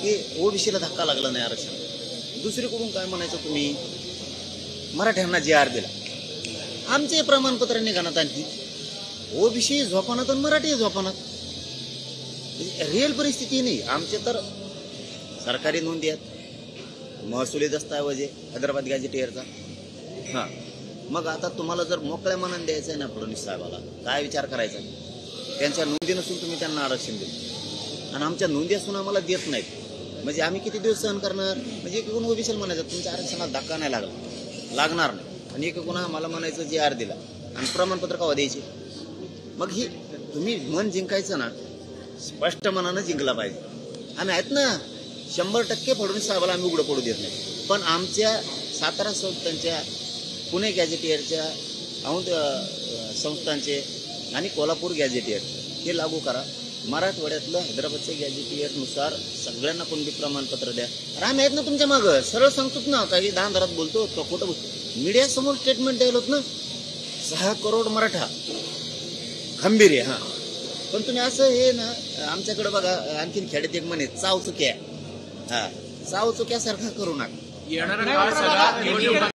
की ओबीसीला धक्का लागला नाही आरक्षण. दुसरीकडून काय म्हणायचं तुम्ही मराठ्यांना जे आर दिला, आमचे प्रमाणपत्र निघाणात आणखी ओबीसी झोपानात आणि मराठी झोपानात. रिअल परिस्थिती नाही. आमचे तर सरकारी नोंदी आहेत, महसुली दस्तावेज आहे हैदराबाद गॅझेटियरचा. हां, मग आता तुम्हाला जर मोकळ्या मनाने द्यायचं आहे ना फडणवीस साहेबाला, काय विचार करायचा? त्यांच्या नोंदी नसून तुम्ही त्यांना आरक्षण दिलं आणि आमच्या नोंदी असून आम्हाला देत नाहीत, म्हणजे आम्ही किती दिवस सहन करणार? म्हणजे एकूण ओबीसीला म्हणायचं तुमच्या आरक्षणाला धक्का नाही लागणार नाही, आणि एकूण आम्हाला म्हणायचं जे आर दिला आणि प्रमाणपत्र केव्हा द्यायचे? मग ही तुम्ही मन जिंकायचं ना, स्पष्ट मनानं जिंकला पाहिजे. आम्ही आहेत ना 100% फडणवीस साहेबाला आम्ही उघडं पडू देत नाही. पण आमच्या सातारा संस्थांच्या, पुणे गॅझेटियरच्या संस्थांचे आणि कोल्हापूर गॅझेटियर हे लागू करा. मराठवाड्यातलं हैदराबादच्या गॅझेटियरनुसार सगळ्यांना कोणती प्रमाणपत्र द्या. आम्ही आहेत ना तुमच्या मागं, सरळ सांगतोच ना. काही दान धरात बोलतो तो खोटं बोलतो. मीडियासमोर स्टेटमेंट द्यायला होत ना, 6 करोड मराठा खंबीर आहे. हां, पण तुम्ही असं हे ना, आमच्याकडे बघा आणखीन खेड्यात एक म्हणे चाव चुक्या. हां, चाव चुक्यासारखा करू नका.